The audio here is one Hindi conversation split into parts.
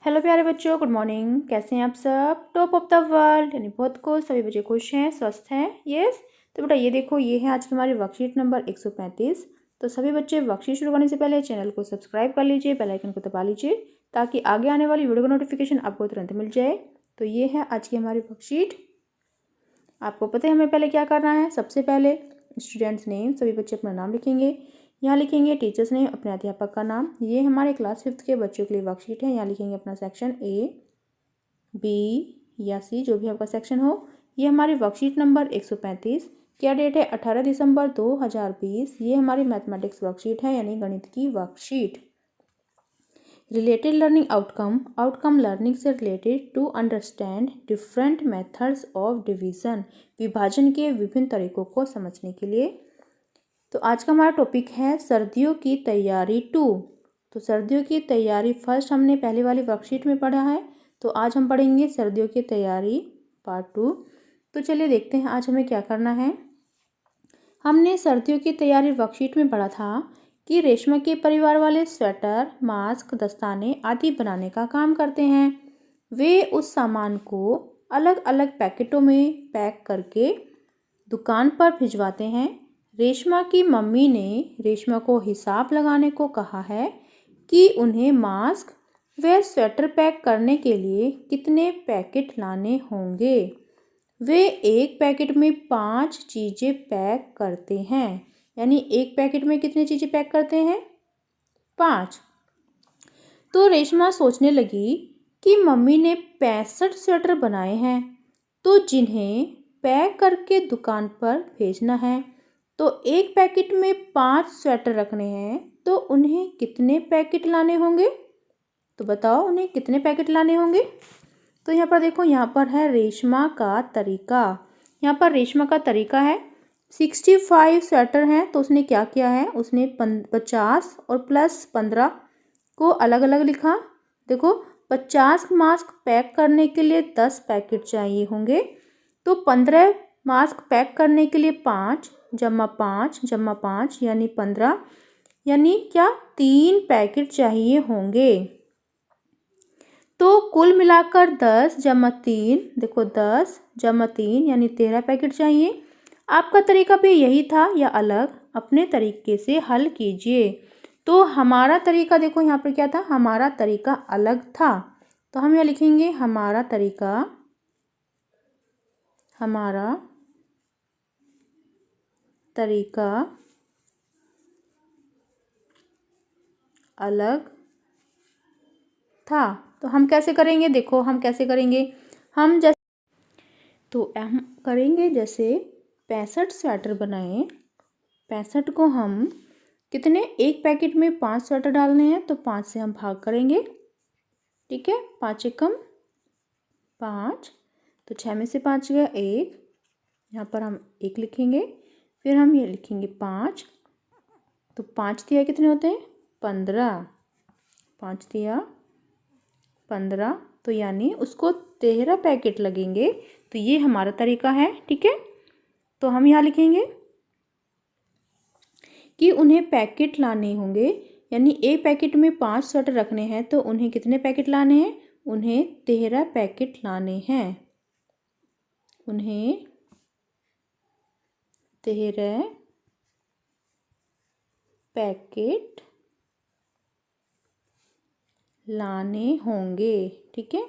हेलो प्यारे बच्चों, गुड मॉर्निंग। कैसे हैं आप सब? टॉप ऑफ द वर्ल्ड यानी बहुत खुश, सभी बच्चे खुश हैं, स्वस्थ हैं। यस। तो बेटा ये देखो, ये है आज की हमारी वर्कशीट नंबर 135। तो सभी बच्चे वर्कशीट शुरू करने से पहले चैनल को सब्सक्राइब कर लीजिए, बेल आइकन को दबा लीजिए ताकि आगे आने वाली वीडियो का नोटिफिकेशन आपको तुरंत मिल जाए। तो ये है आज की हमारी वर्कशीट। आपको पता है हमें पहले क्या करना है। सबसे पहले स्टूडेंट्स नेम, सभी बच्चे अपना नाम लिखेंगे। यहाँ लिखेंगे टीचर्स नेम, अपने अध्यापक का नाम। ये हमारे क्लास 5th के बच्चों के लिए वर्कशीट है। यहाँ लिखेंगे अपना सेक्शन A, B या C, जो भी आपका सेक्शन हो। ये हमारी वर्कशीट नंबर 135। क्या डेट है? 18 दिसंबर 2020। ये हमारी मैथमेटिक्स वर्कशीट है यानी गणित की worksheet. Related learning outcome learning से related to understand different methods of division, विभाजन के विभिन्न तरीकों को समझने के लिए। तो आज का हमारा टॉपिक है सर्दियों की तैयारी 2। तो सर्दियों की तैयारी फर्स्ट हमने पहले वाली वर्कशीट में पढ़ा है, तो आज हम पढ़ेंगे सर्दियों की तैयारी पार्ट 2। तो चलिए देखते हैं आज हमें क्या करना है। हमने सर्दियों की तैयारी वर्कशीट में पढ़ा था कि रेशमा के परिवार वाले स्वेटर, मास्क, दस्ताने आदि बनाने का काम करते हैं। वे उस सामान को अलग अलग पैकेटों में पैक करके दुकान पर भिजवाते हैं। रेशमा की मम्मी ने रेशमा को हिसाब लगाने को कहा है कि उन्हें मास्क व स्वेटर पैक करने के लिए कितने पैकेट लाने होंगे। वे एक पैकेट में 5 चीज़ें पैक करते हैं। यानी एक पैकेट में कितनी चीज़ें पैक करते हैं? 5। तो रेशमा सोचने लगी कि मम्मी ने 65 स्वेटर बनाए हैं, तो जिन्हें पैक करके दुकान पर भेजना है। तो एक पैकेट में 5 स्वेटर रखने हैं, तो उन्हें कितने पैकेट लाने होंगे? तो बताओ उन्हें कितने पैकेट लाने होंगे। तो यहाँ पर देखो, यहाँ पर है रेशमा का तरीका। यहाँ पर रेशमा का तरीका है। 65 स्वेटर हैं, तो उसने क्या किया है, उसने 50 और प्लस 15 को अलग अलग लिखा। देखो 50 मास्क पैक करने के लिए 10 पैकेट चाहिए होंगे, तो 15 मास्क पैक करने के लिए 5 जमा 5 जमा 5 यानी 15, यानी क्या 3 पैकेट चाहिए होंगे। तो कुल मिलाकर 10 जमा 3, देखो 10 जमा 3 यानी 13 पैकेट चाहिए। आपका तरीका भी यही था या अलग? अपने तरीके से हल कीजिए। तो हमारा तरीका देखो यहाँ पर क्या था, हमारा तरीका अलग था। तो हम यहाँ लिखेंगे हमारा तरीका अलग था। तो हम कैसे करेंगे? देखो हम कैसे करेंगे, हम करेंगे जैसे 65 स्वेटर बनाए। 65 को हम कितने, एक पैकेट में 5 स्वेटर डालने हैं, तो 5 से हम भाग करेंगे। ठीक है, 5 एकम 5, तो 6 में से 5 गया 1, यहाँ पर हम 1 लिखेंगे। फिर हम ये लिखेंगे 5, तो 5 दिया कितने होते हैं? 15। 5 दिया 15, तो यानी उसको 13 पैकेट लगेंगे। तो ये हमारा तरीका है। ठीक है, तो हम यहाँ लिखेंगे कि उन्हें पैकेट लाने होंगे, यानी एक पैकेट में 5 स्वेटर रखने हैं, तो उन्हें कितने पैकेट लाने हैं? उन्हें 13 पैकेट लाने हैं। उन्हें 13 पैकेट लाने होंगे। ठीक है,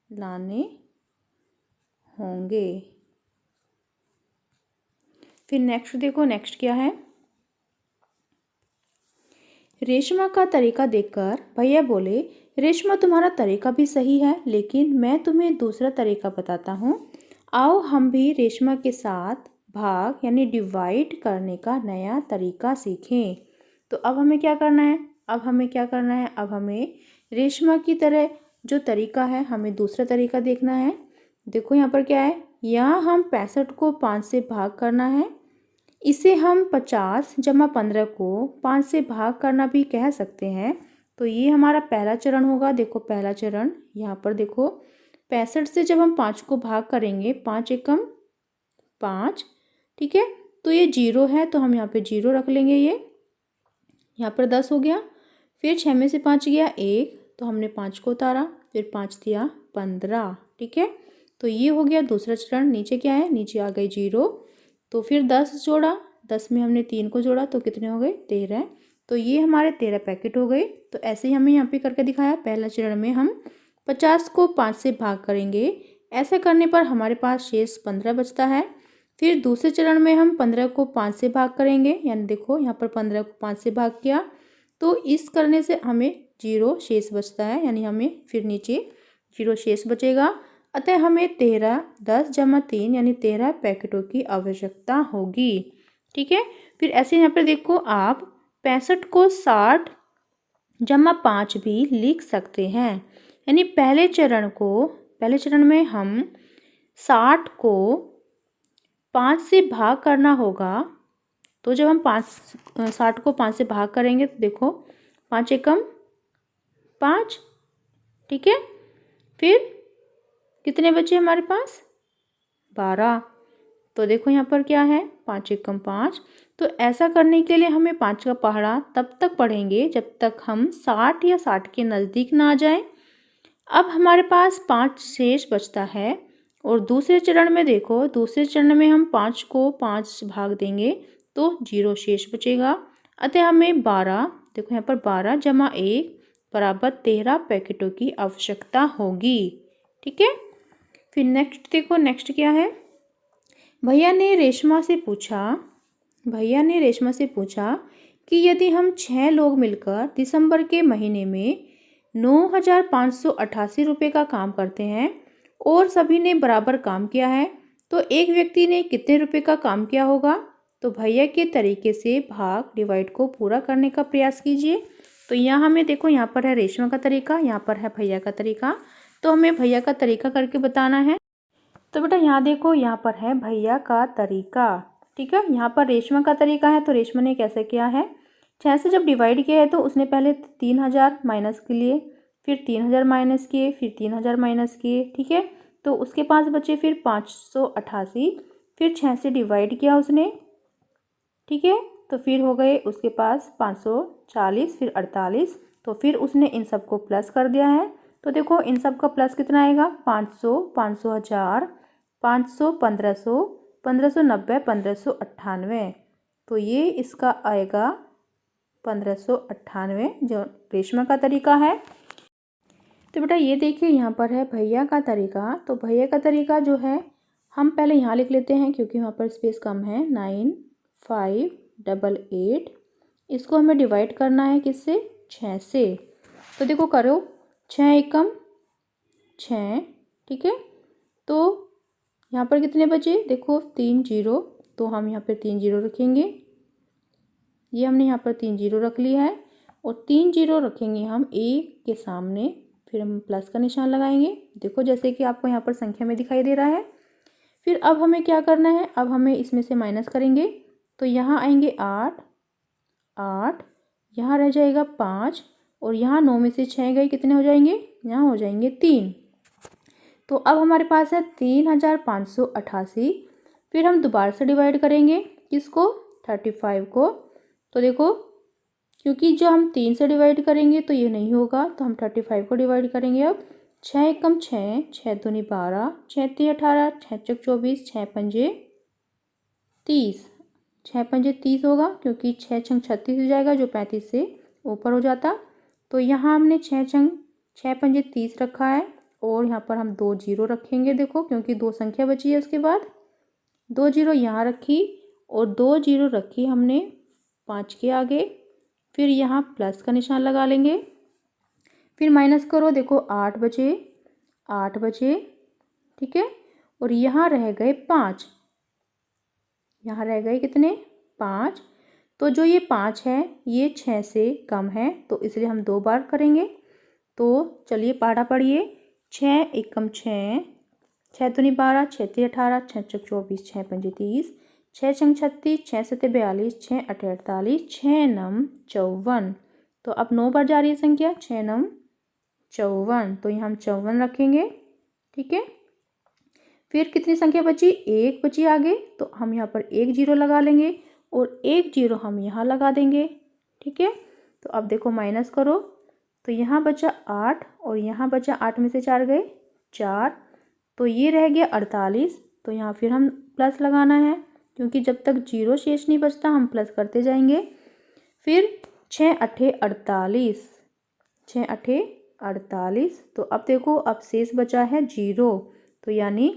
लाने होंगे। फिर नेक्स्ट देखो, नेक्स्ट क्या है। रेशमा का तरीका देखकर भैया बोले, रेशमा तुम्हारा तरीका भी सही है, लेकिन मैं तुम्हें दूसरा तरीका बताता हूँ। आओ हम भी रेशमा के साथ भाग यानी डिवाइड करने का नया तरीका सीखें। तो अब हमें क्या करना है, अब हमें रेशमा की तरह जो तरीका है, हमें दूसरा तरीका देखना है। देखो यहाँ पर क्या है, यहाँ हम 65 को 5 से भाग करना है। इसे हम 50 जमा 15 को 5 से भाग करना भी कह सकते हैं। तो ये हमारा पहला चरण होगा। देखो पहला चरण यहाँ पर देखो, 65 से जब हम 5 को भाग करेंगे, 5 एकम 5। ठीक है, तो ये 0 है, तो हम यहाँ पे 0 रख लेंगे। ये यहाँ पर 10 हो गया। फिर 6 में से 5 गया 1, तो हमने 5 को उतारा, फिर 5 दिया 15, ठीक है। तो ये हो गया दूसरा चरण। नीचे क्या है, नीचे आ गए 0, तो फिर 10 जोड़ा, 10 में हमने 3 को जोड़ा तो कितने हो गए 13। तो ये हमारे 13 पैकेट हो गए। तो ऐसे ही हमें यहाँ पे करके दिखाया। पहला चरण में हम 50 को 5 से भाग करेंगे, ऐसा करने पर हमारे पास शेष 15 बचता है। फिर दूसरे चरण में हम 15 को 5 से भाग करेंगे, यानी देखो यहाँ पर 15 को 5 से भाग किया, तो इस करने से हमें 0 शेष बचता है, यानी हमें फिर नीचे 0 शेष बचेगा। अतः हमें 13 10 जमा 3 यानी 13 पैकेटों की आवश्यकता होगी, ठीक है। फिर ऐसे यहाँ पर देखो आप 65 को 60 जमा 5 भी लिख सकते हैं, यानी पहले चरण में हम 60 को 5 से भाग करना होगा। तो जब हम 60 को 5 से भाग करेंगे तो देखो 5 एकम 5, ठीक है। फिर कितने बचे हमारे पास 12। तो देखो यहाँ पर क्या है 5 एकम 5। तो ऐसा करने के लिए हमें 5 का पहाड़ा तब तक पढ़ेंगे जब तक हम 60 या 60 के नज़दीक ना आ जाएं। अब हमारे पास 5 शेष बचता है। और दूसरे चरण में देखो, दूसरे चरण में हम 5 को 5 भाग देंगे तो 0 शेष बचेगा। अतः हमें 12, देखो यहाँ पर 12 जमा 1 बराबर 13 पैकेटों की आवश्यकता होगी, ठीक है। फिर नेक्स्ट देखो, नेक्स्ट क्या है। भैया ने रेशमा से पूछा कि यदि हम 6 लोग मिलकर दिसंबर के महीने में 9,588 रुपये का काम करते हैं और सभी ने बराबर काम किया है, तो एक व्यक्ति ने कितने रुपए का काम किया होगा। तो भैया के तरीके से भाग डिवाइड को पूरा करने का प्रयास कीजिए। तो यहाँ हमें देखो, यहाँ पर है रेशमा का तरीका, यहाँ पर है भैया का तरीका। तो हमें भैया का तरीका करके बताना है। तो बेटा यहाँ देखो, यहाँ पर है भैया का तरीका, ठीक है। यहाँ पर रेशमा का तरीका है, तो रेशमा ने कैसे किया है, 6 से जब डिवाइड किया है तो उसने पहले 3000 माइनस के लिए, फिर 3000 माइनस किए, फिर 3000 माइनस किए, ठीक है। तो उसके पास बचे फिर 588, फिर 6 से डिवाइड किया उसने, ठीक है। तो फिर हो गए उसके पास 540, फिर 48। तो फिर उसने इन सबको प्लस कर दिया है। तो देखो इन सब का प्लस कितना आएगा, 500, 500 1000, 500, 1500, 1590, 1598। तो ये इसका आएगा 1598, जो रेशमा का तरीका है। तो बेटा ये देखिए, यहाँ पर है भैया का तरीका। तो भैया का तरीका जो है, हम पहले यहाँ लिख लेते हैं क्योंकि वहाँ पर स्पेस कम है। 9588, इसको हमें डिवाइड करना है किससे, 6 से। तो देखो करो, 6 एकम 6, ठीक है। तो यहाँ पर कितने बचे, देखो 3 0, तो हम यहाँ पर 3 0 रखेंगे। ये हमने यहाँ पर 3 0 रख लिया है, और 3 0 रखेंगे हम एक के सामने, फिर हम प्लस का निशान लगाएंगे। देखो जैसे कि आपको यहाँ पर संख्या में दिखाई दे रहा है। फिर अब हमें क्या करना है, अब हमें इसमें से माइनस करेंगे। तो यहाँ आएंगे 8, यहाँ रह जाएगा 5, और यहाँ 9 में से 6 गए, कितने हो जाएंगे, यहाँ हो जाएंगे 3। तो अब हमारे पास है 3588। फिर हम दोबारा से डिवाइड करेंगे किसको, 35 को। तो देखो क्योंकि जो हम 3 से डिवाइड करेंगे तो ये नहीं होगा, तो हम 35 को डिवाइड करेंगे। अब 6 एकम 6, 6 दूनी 12, 6 तीन 18, 6 चौक 24, 6 पंजे 30, 6 पंजे 30 होगा, क्योंकि 6 छंग 36 हो जाएगा जो 35 से ऊपर हो जाता। तो यहाँ हमने 6 पंजे 30 रखा है, और यहाँ पर हम 2 0 रखेंगे। देखो क्योंकि 2 संख्या बची है, उसके बाद 2 0 यहाँ रखी, और 2 0 रखी हमने 5 के आगे। फिर यहाँ प्लस का निशान लगा लेंगे, फिर माइनस करो। देखो 8 बचे, ठीक है। और यहाँ रह गए 5, यहाँ रह गए कितने, 5। तो जो ये 5 है ये 6 से कम है, तो इसलिए हम 2 बार करेंगे। तो चलिए पढ़ा पढ़िए, 6 एकम 6, 6 दूनी 12, 6 तीन 18, 6 चौक 24, 6 पंजे 30, 6 छंग 36, 6 सत्ते 42, 6 अठे 48, 6 नम 54। तो अब 9 बार जा रही है संख्या, 6 नम 54, तो यहाँ हम 54 रखेंगे, ठीक है। फिर कितनी संख्या बची, 1 बची आगे, तो हम यहाँ पर 1 0 लगा लेंगे, और 1 0 हम यहाँ लगा देंगे, ठीक है। तो अब देखो माइनस करो, तो यहाँ बचा 8 और यहाँ बचा 8 में से 4 गए 4, तो ये रह गया 48। तो यहाँ फिर हम प्लस लगाना है, क्योंकि जब तक जीरो शेष नहीं बचता हम प्लस करते जाएंगे। फिर 6 अठे 48, 6 अठे 48। तो अब देखो अब शेष बचा है 0, तो यानी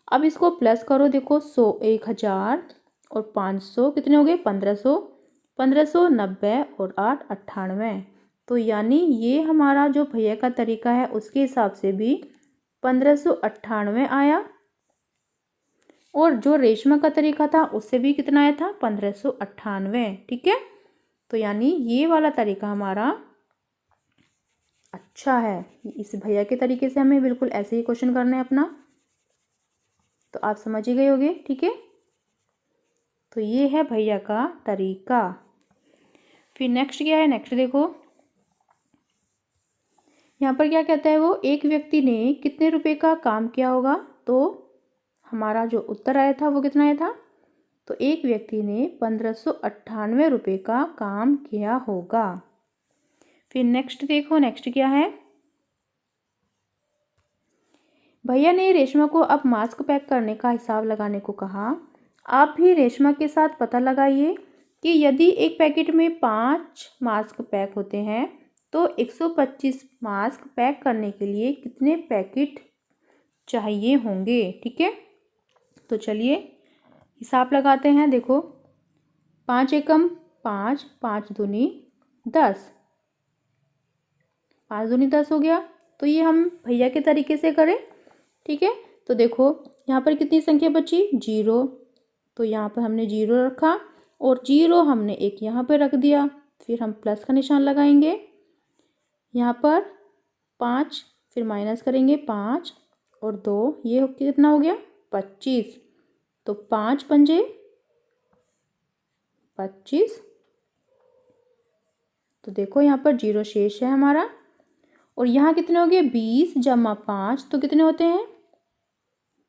अब इसको प्लस करो। देखो 100 1000 और 500 कितने हो गए 1500, 1590 और 8 98। तो यानी ये हमारा जो भैया का तरीका है उसके हिसाब से भी 1598 आया, और जो रेशमा का तरीका था उससे भी कितना आया था 1598। ठीक है, तो यानी ये वाला तरीका हमारा अच्छा है। इस भैया के तरीके से हमें बिल्कुल ऐसे ही क्वेश्चन करना है अपना, तो आप समझ ही गए होंगे। ठीक है, तो ये है भैया का तरीका। फिर नेक्स्ट क्या है, नेक्स्ट देखो यहाँ पर क्या कहता है वो, एक व्यक्ति ने कितने रुपए का काम किया होगा। तो हमारा जो उत्तर आया था वो कितना आया था, तो एक व्यक्ति ने 1598 रुपये का काम किया होगा। फिर नेक्स्ट देखो, नेक्स्ट क्या है, भैया ने रेशमा को अब मास्क पैक करने का हिसाब लगाने को कहा। आप भी रेशमा के साथ पता लगाइए कि यदि एक पैकेट में 5 मास्क पैक होते हैं तो 125 मास्क पैक करने के लिए कितने पैकेट चाहिए होंगे। ठीक है, तो चलिए हिसाब लगाते हैं। देखो 5 एकम 5, 5 दूनी 10, 5 दूनी 10 हो गया। तो ये हम भैया के तरीके से करें। ठीक है, तो देखो यहाँ पर कितनी संख्या बची 0, तो यहाँ पर हमने 0 रखा और 0 हमने एक यहाँ पर रख दिया। फिर हम प्लस का निशान लगाएंगे, यहाँ पर 5, फिर माइनस करेंगे 5 और 2, ये कितना हो गया 25। तो 5 पंजे 25। तो देखो यहाँ पर 0 शेष है हमारा, और यहाँ कितने हो गए 20 जमा 5, तो कितने होते हैं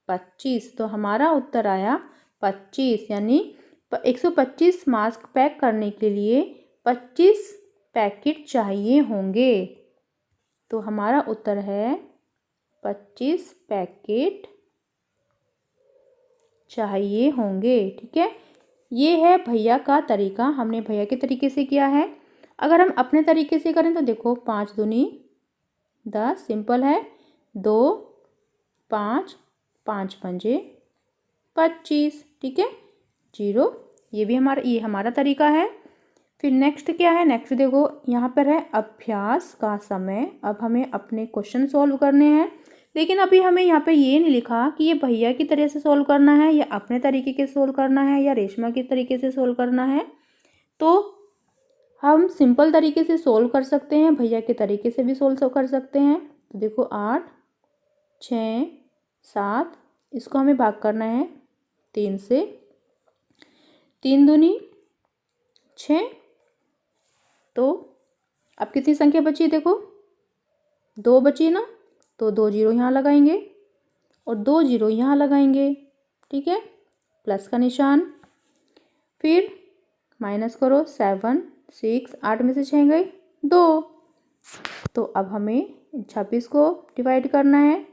25। तो हमारा उत्तर आया 25, यानी 125 मास्क पैक करने के लिए 25 पैकेट चाहिए होंगे। तो हमारा उत्तर है 25 पैकेट चाहिए होंगे। ठीक है, ये है भैया का तरीका, हमने भैया के तरीके से किया है। अगर हम अपने तरीके से करें तो देखो 5 दूनी 10, सिंपल है, 2 5, 5 पंजे 25। ठीक है, 0, ये हमारा तरीका है। फिर नेक्स्ट क्या है, नेक्स्ट देखो यहाँ पर है अभ्यास का समय। अब हमें अपने क्वेश्चन सॉल्व करने हैं, लेकिन अभी हमें यहाँ पे ये नहीं लिखा कि ये भैया की तरह से सॉल्व करना है या अपने तरीके के सॉल्व करना है या रेशमा के तरीके से सॉल्व करना है। तो हम सिंपल तरीके से सॉल्व कर सकते हैं, भैया के तरीके से भी सॉल्व कर सकते हैं। तो देखो 8 6 7, इसको हमें भाग करना है 3 से, 3 दूनी 6। तो अब कितनी संख्या बची, देखो 2 बची ना, तो 2 0 यहाँ लगाएंगे और 2 0 यहाँ लगाएंगे। ठीक है, प्लस का निशान, फिर माइनस करो 7 6, 8 में से 6 गए 2। तो अब हमें 26 को डिवाइड करना है,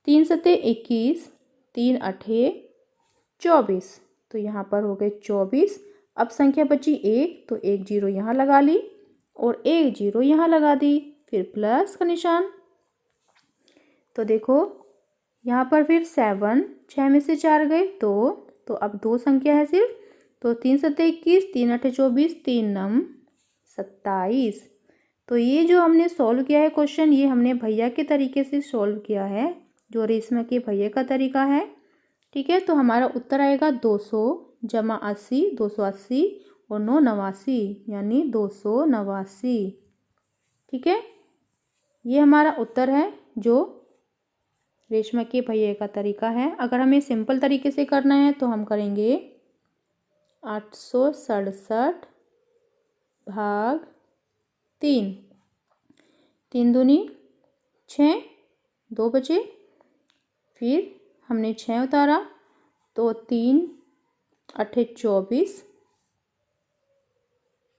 3 सत्ते 21, 3 अठे 24। तो यहाँ पर हो गए 24। अब संख्या बची 1, तो 1 0 यहाँ लगा ली और 1 0 यहाँ लगा दी, फिर प्लस का निशान। तो देखो यहाँ पर फिर 7, 6 में से 4 गए 2, तो अब 2 संख्या है सिर्फ, तो 3 सत्ते 21, 3 अठे 24, 3 नम 27। तो ये जो हमने सॉल्व किया है क्वेश्चन, ये हमने भैया के तरीके से सॉल्व किया है, जो रेशमा के भैया का तरीका है। ठीक है, तो हमारा उत्तर आएगा 200 जमा 80, 280 और 9 89, यानी 289। ठीक है, ये हमारा उत्तर है जो रेशमा के भैया का तरीका है। अगर हमें सिंपल तरीके से करना है तो हम करेंगे 867 भाग 3, 3 दूनी 6, 2 बचे, फिर हमने 6 उतारा तो 3 अठे 24।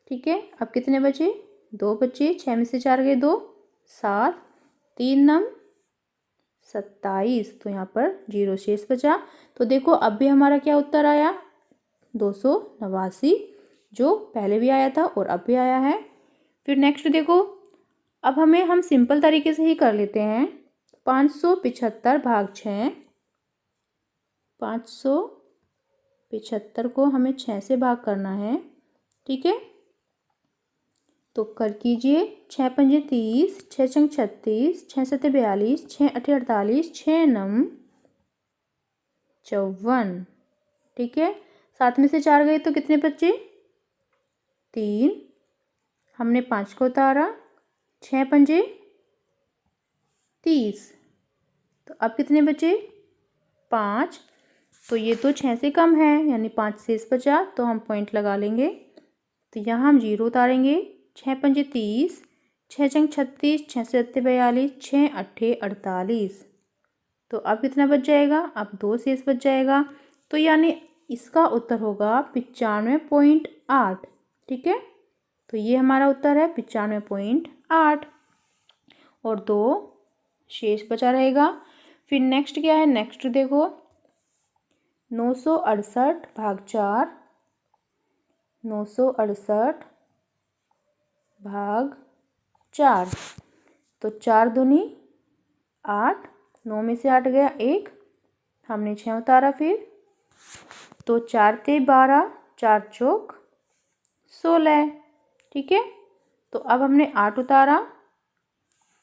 ठीक है, अब कितने बचे 2 बचे, 6 में से 4 गए 2, 7, 3 नम 27। तो यहाँ पर 0 शेष बचा। तो देखो अब भी हमारा क्या उत्तर आया, 289, जो पहले भी आया था और अब भी आया है। फिर नेक्स्ट देखो, अब हम सिंपल तरीके से ही कर लेते हैं। 575 भाग 6, 575 को हमें 6 से भाग करना है, ठीक है। तो कर कीजिए, 6 पंजे 30, 6 छंग 36, 6 सत्ते 42, 6 अठे 48, 6 नम 54, ठीक है। 7 में से 4 गए तो कितने बचे, 3। हमने 5 को उतारा, 6 पंजे 30, तो अब कितने बचे, 5। तो ये तो 6 से कम है, यानी 5 शेष बचा, तो हम पॉइंट लगा लेंगे। तो यहाँ हम 0 उतारेंगे। 6 पंजे 30, 6 छंग 36, 6 सत्ते 42, 6 अट्ठे 48। तो अब कितना बच जाएगा, अब 2 शेष बच जाएगा। तो यानी इसका उत्तर होगा 95.8, ठीक है। तो ये हमारा उत्तर है 95.8 और 2 शेष बचा रहेगा। फिर नेक्स्ट क्या है, नेक्स्ट देखो 968 भाग 4, 968 भाग 4। तो 4 दूनी 8, 9 में से 8 गया 1, हमने 6 उतारा। फिर तो 4 ते 12, 4 चौक 16, ठीक है। तो अब हमने 8 उतारा,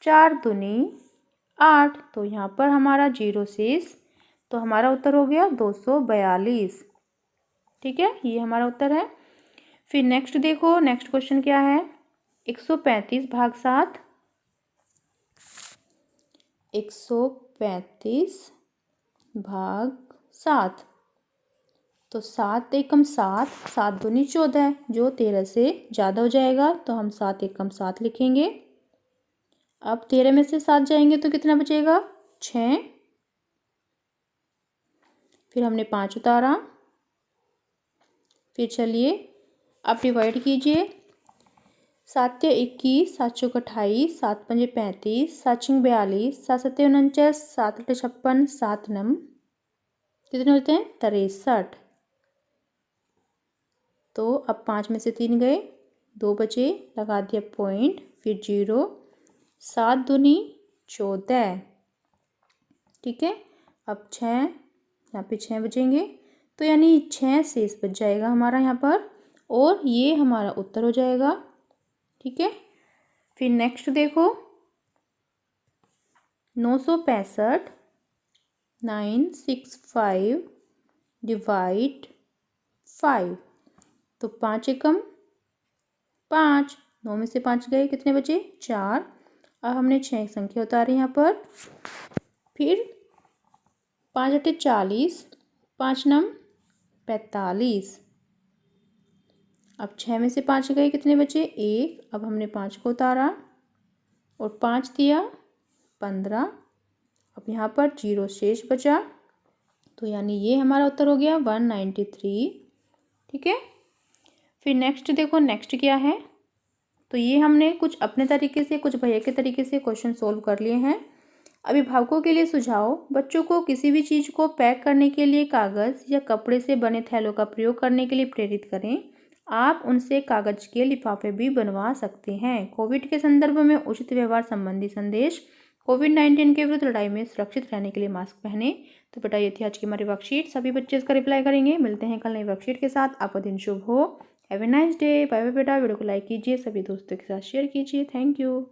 4 दूनी 8, तो यहाँ पर हमारा 0 शेष, तो हमारा उत्तर हो गया 242, ठीक है। ये हमारा उत्तर है। फिर नेक्स्ट देखो, नेक्स्ट क्वेश्चन क्या है, 135 भाग 7, 135 भाग 7। तो 7 एकम 7, 7 दूनी 14, जो 13 से ज़्यादा हो जाएगा, तो हम 7 एकम 7 लिखेंगे। अब 13 में से 7 जाएंगे तो कितना बचेगा, 6। फिर हमने 5 उतारा। फिर चलिए अब डिवाइड कीजिए, 7 ते 21, 7 चौक 28, 7 पंजे 35, 7 छिंग 42, 7 सत्ते 49, 7 अठे 56, 7 नम कितने होते हैं, 63। तो अब 5 में से 3 गए, 2 बचे, लगा दिया पॉइंट, फिर 0, 7 दूनी 14, ठीक है। अब 6, यहाँ पे 6 बचेंगे, तो यानी 6 शेष बच जाएगा हमारा यहाँ पर, और ये हमारा उत्तर हो जाएगा, ठीक है। फिर नेक्स्ट देखो 965, 965 डिवाइड 5। तो 5 एकम 5, 9 में से 5 गए, कितने बचे, 4। अब हमने 6 संख्या उतारी यहाँ पर। फिर 5 अठे 40, 5 नम 45। अब 6 में से 5 गए, कितने बचे, 1। अब हमने 5 को उतारा और 5 दिया 15। अब यहाँ पर 0 शेष बचा, तो यानी ये हमारा उत्तर हो गया 193, ठीक है। फिर नेक्स्ट देखो, नेक्स्ट क्या है, तो ये हमने कुछ अपने तरीके से, कुछ भैया के तरीके से क्वेश्चन सोल्व कर लिए हैं। अभिभावकों के लिए सुझाव, बच्चों को किसी भी चीज़ को पैक करने के लिए कागज़ या कपड़े से बने थैलों का प्रयोग करने के लिए प्रेरित करें। आप उनसे कागज के लिफाफे भी बनवा सकते हैं। कोविड के संदर्भ में उचित व्यवहार संबंधी संदेश, कोविड-19 के विरुद्ध लड़ाई में सुरक्षित रहने के लिए मास्क पहने। तो बेटा ये थी आज की हमारी वर्कशीट, सभी बच्चे इसका रिप्लाई करेंगे। मिलते हैं कल नई वर्कशीट के साथ, आपका दिन शुभ हो। Have a nice day, bye bye बेटा। वीडियो को लाइक कीजिए, सभी दोस्तों के साथ शेयर कीजिए। Thank you.